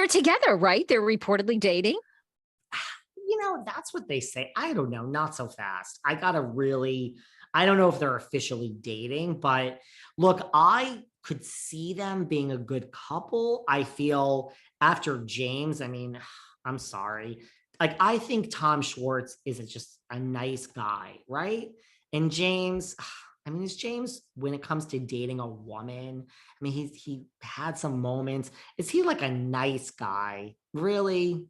they're together, right? They're reportedly dating. That's what they say. I don't know. Not so fast. I don't know if they're officially dating, but look, I could see them being a good couple. I feel after James, I mean, I'm sorry. Like, I think Tom Schwartz is just a nice guy, right? And James, I mean, is James, when it comes to dating a woman, I mean, he had some moments. Is he like a nice guy? Really?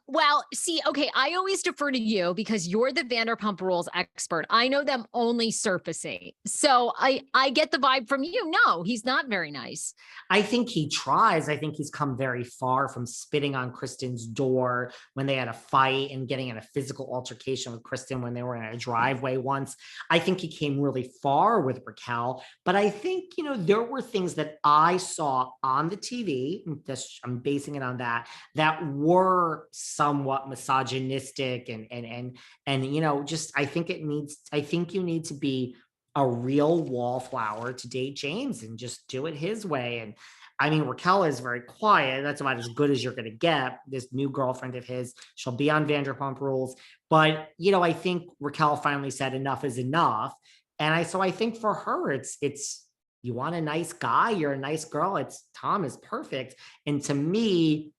Well, see, okay, I always defer to you because you're the Vanderpump Rules expert. I know them only surfacing. So I get the vibe from you. No, he's not very nice. I think he tries. I think he's come very far from spitting on Kristen's door when they had a fight and getting in a physical altercation with Kristen when they were in a driveway once. I think he came really far with Raquel, but I think, there were things that I saw on the TV, I'm basing it on that were somewhat misogynistic and just I think you need to be a real wallflower to date James and just do it his way. And I mean, Raquel is very quiet. That's about as good as you're going to get. This new girlfriend of his, she'll be on Vanderpump Rules. But, I think Raquel finally said enough is enough. And so I think for her, it's, you want a nice guy, you're a nice girl. Tom is perfect. And to me,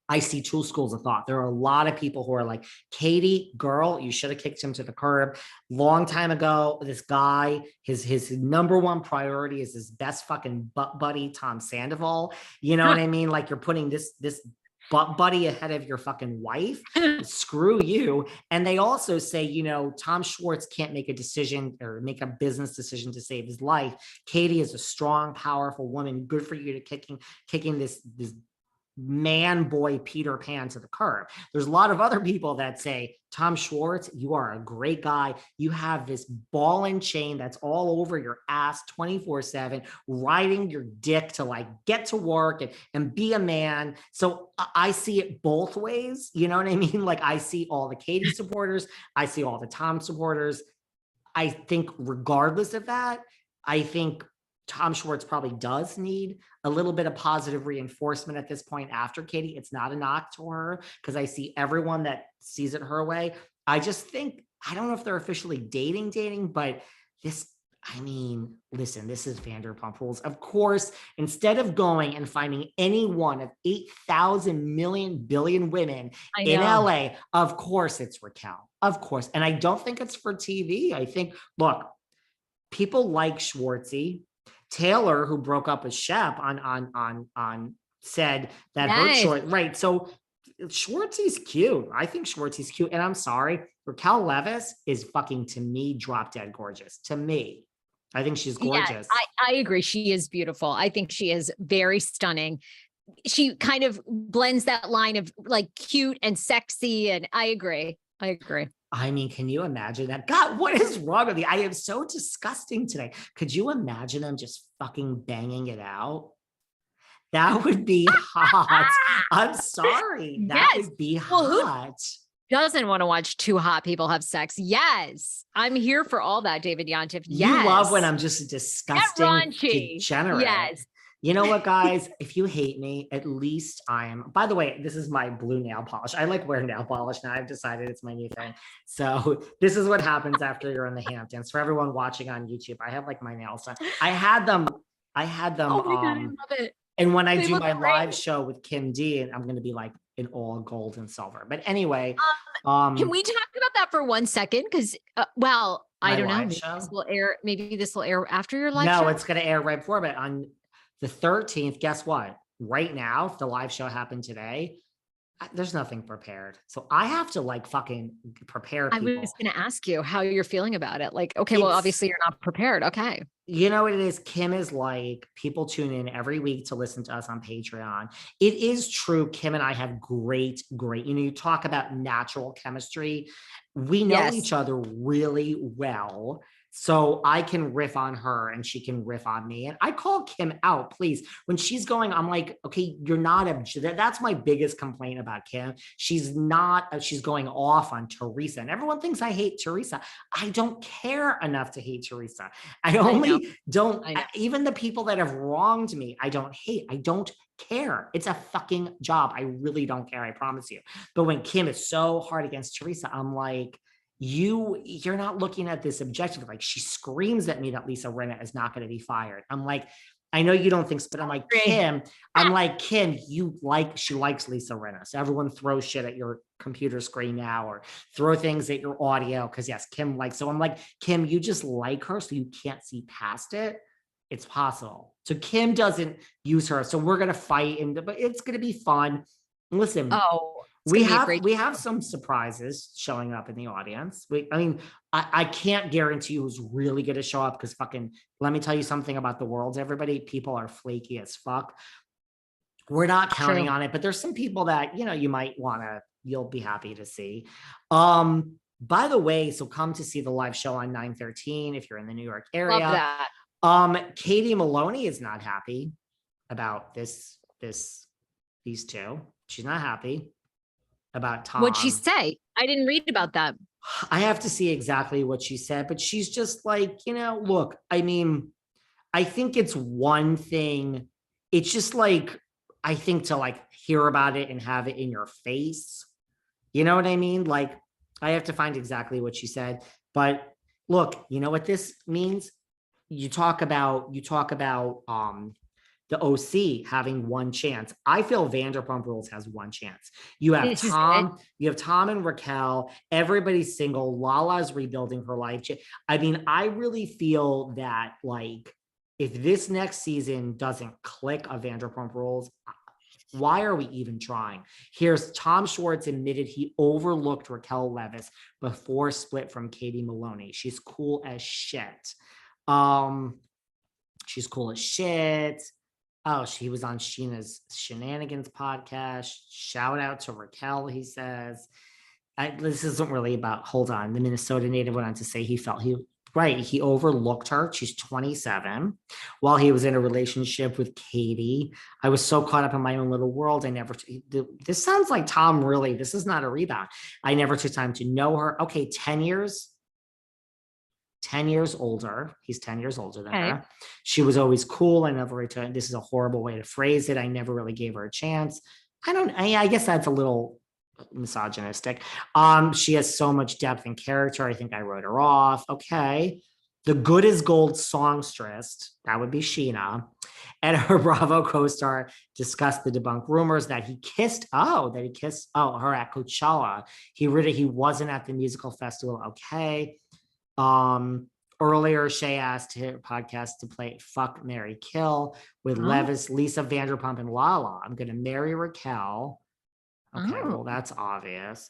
I see two schools of thought. There are a lot of people who are like, Katie, girl, you should have kicked him to the curb. Long time ago, this guy, his number one priority is his best fucking butt buddy, Tom Sandoval. You know what I mean? Like, you're putting this butt buddy ahead of your fucking wife. Screw you. And they also say, Tom Schwartz can't make a decision or make a business decision to save his life. Katie is a strong, powerful woman. Good for you to kicking this man boy Peter Pan to the curb. There's a lot of other people that say, Tom Schwartz, you are a great guy. You have this ball and chain that's all over your ass 24/7, riding your dick to like get to work and be a man. So I see it both ways. You know what I mean? Like, I see all the Katie supporters. I see all the Tom supporters. I think regardless of that, I think Tom Schwartz probably does need a little bit of positive reinforcement at this point after Katie. It's not a knock to her because I see everyone that sees it her way. I just think, I don't know if they're officially dating, but listen, this is Vanderpump Rules. Of course, instead of going and finding any one of 8,000 million billion women in LA, of course it's Raquel. Of course. And I don't think it's for TV. I think, look, people like Schwartzy. Taylor, who broke up with Shep on said that her choice, right? So Schwartzy's cute. I think Schwartzy's cute. And I'm sorry, Raquel Leviss is fucking, to me, drop dead gorgeous. To me, I think she's gorgeous. Yeah, I agree. She is beautiful. I think she is very stunning. She kind of blends that line of like cute and sexy. And I agree. I mean, can you imagine that? God, what is wrong with me? I am so disgusting today. Could you imagine them just fucking banging it out? That would be hot. I'm sorry. That would be hot. Who doesn't want to watch two hot people have sex? Yes. I'm here for all that, David Yontef. Yes. You love when I'm just disgusting, degenerate. Yes. You know what, guys? If you hate me, at least I am. By the way, this is my blue nail polish. I like wearing nail polish now. I've decided it's my new thing. So this is what happens after you're in the Hamptons. For everyone watching on YouTube, I have like my nails done. I had them. Oh my God, I love it. And when I do my live show with Kim D, I'm going to be like in all gold and silver. But anyway, can we talk about that for 1 second? Because, I don't know. Maybe this will air after your live show. No, it's going to air right before. But on the 13th, guess what? Right now, if the live show happened today, there's nothing prepared. So I have to like fucking prepare people. I was going to ask you how you're feeling about it. Like, okay, well, obviously you're not prepared. Okay. You know what it is? Kim is like, people tune in every week to listen to us on Patreon. It is true. Kim and I have great, you talk about natural chemistry. We know each other really well. So I can riff on her and she can riff on me. And I call Kim out, please. When she's going, I'm like, okay, you're not that's my biggest complaint about Kim. She's going off on Teresa. And everyone thinks I hate Teresa. I don't care enough to hate Teresa. Even the people that have wronged me, I don't hate. I don't care. It's a fucking job. I really don't care. I promise you. But when Kim is so hard against Teresa, I'm like, you're not looking at this objectively. Like, she screams at me that Lisa Rinna is not going to be fired. I'm like, I know you don't think, but I'm like, Kim, she likes Lisa Rinna. So everyone throw shit at your computer screen now, or throw things at your audio. Cause yes, Kim likes, so I'm like, Kim, you just like her. So you can't see past it. It's possible. So Kim doesn't use her. So we're going to fight, but it's going to be fun. Listen. We have some surprises showing up in the audience. I can't guarantee who's really going to show up, because let me tell you something about the world, everybody. People are flaky as fuck. We're not counting on it, but there's some people that, you'll be happy to see. By the way, so come to see the live show on 9/13 if you're in the New York area. Love that. Katie Maloney is not happy about these two. She's not happy about Tom. What'd she say? I didn't read about that. I have to see exactly what she said, but she's just like, look, I think it's one thing. It's just like, I think to hear about it and have it in your face. You know what I mean? Like, I have to find exactly what she said, but look, you know what this means? You talk about the OC having one chance. I feel Vanderpump Rules has one chance. You have Tom and Raquel. Everybody's single. Lala's rebuilding her life. I really feel that if this next season doesn't click of Vanderpump Rules, why are we even trying? Here's Tom Schwartz admitted he overlooked Raquel Leviss before split from Katie Maloney. She's cool as shit. She's cool as shit. Oh, she was on Scheana's Shenanigans podcast. Shout out to Raquel, he says. This isn't really about, hold on. The Minnesota native went on to say he overlooked her. She's 27 while he was in a relationship with Katie. I was so caught up in my own little world. This sounds like Tom really, this is not a rebound. I never took time to know her. Okay, 10 years older. He's 10 years older than her. She was always cool. I never returned. This is a horrible way to phrase it. I never really gave her a chance. I guess that's a little misogynistic. She has so much depth and character. I think I wrote her off. Okay. The good as gold songstress, that would be Scheana, and her Bravo co-star discussed the debunked rumors that he kissed her at Coachella. He wasn't at the musical festival. Okay. Earlier, Shay asked her podcast to play Fuck, Marry, Kill with Leviss, Lisa Vanderpump, and Lala. I'm going to marry Raquel. Okay, well, that's obvious.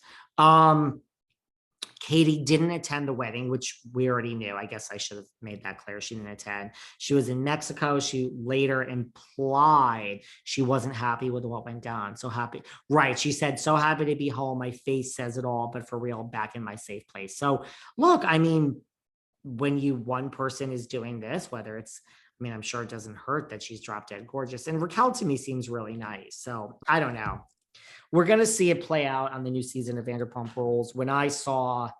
Katie didn't attend the wedding, which we already knew. I guess I should have made that clear. She didn't attend. She was in Mexico. She later implied she wasn't happy with what went down. So happy. Right. She said, so happy to be home. My face says it all, but for real, back in my safe place. So look, when one person is doing this, whether it's, I'm sure it doesn't hurt that she's drop dead gorgeous. And Raquel to me seems really nice. So I don't know. We're going to see it play out on the new season of Vanderpump Rules. When I saw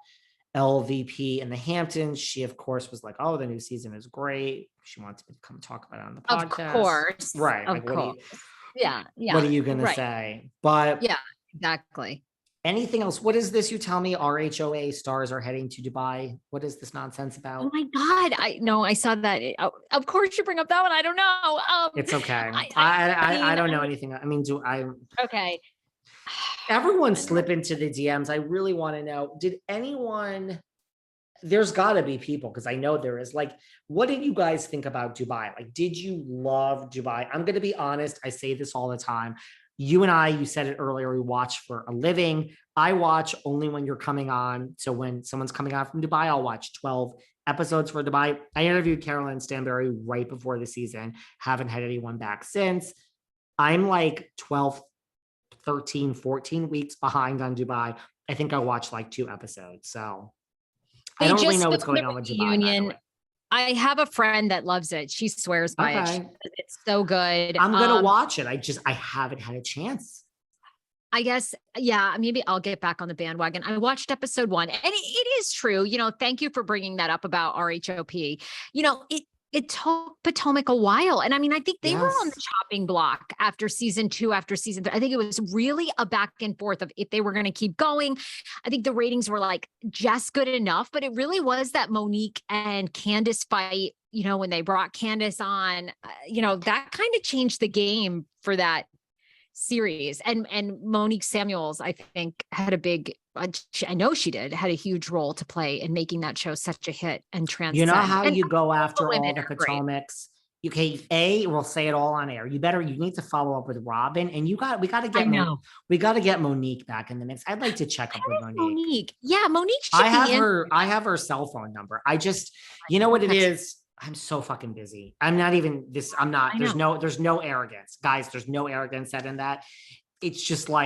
LVP in the Hamptons, she, of course, was like, oh, the new season is great. She wanted me to come talk about it on the podcast. Of course. Right. Of course. Yeah. What are you going to say? But yeah, exactly. Anything else? What is this? You tell me RHOA stars are heading to Dubai. What is this nonsense about? Oh my God. I saw that. Of course you bring up that one. I don't know. It's okay. I don't know anything. Okay. Everyone slip into the DMs. I really want to know, there's gotta be people, because I know there is, what did you guys think about Dubai? Did you love Dubai? I'm going to be honest. I say this all the time. You said it earlier, we watch for a living. I watch only when you're coming on. So when someone's coming on from Dubai, I'll watch 12 episodes for Dubai. I interviewed Carolyn Stanberry right before the season. Haven't had anyone back since. I'm 12, 13, 14 weeks behind on Dubai. I think I watched 2 episodes. So I They don't really just know what's filmed going the on with Dubai, by the reunion. way. I have a friend that loves it. She swears by it. Okay. It's so good. I'm gonna watch it. I haven't had a chance. I guess, yeah, maybe I'll get back on the bandwagon. I watched episode 1 and it is true. Thank you for bringing that up about RHOP. It took Potomac a while. And I mean, I think they were on the Yes. chopping block after season 2, after season 3. I think it was really a back and forth of if they were going to keep going. I think the ratings were like just good enough, but it really was that Monique and Candace fight, when they brought Candace on, that kind of changed the game for that series. And Monique Samuels, I think, had a big, I know she had a huge role to play in making that show such a hit and transcend. You know how and you go after all women the are great. Potomacs? We'll say it all on air. You need to follow up with Robin, and we got to I get know. we got to get Monique back in the mix. I'd like to check up with Monique. Yeah, Monique should I have be in. I have her cell phone number. You know what it is? I'm so fucking busy. I'm not. There's no arrogance, guys. There's no arrogance said in that. It's just like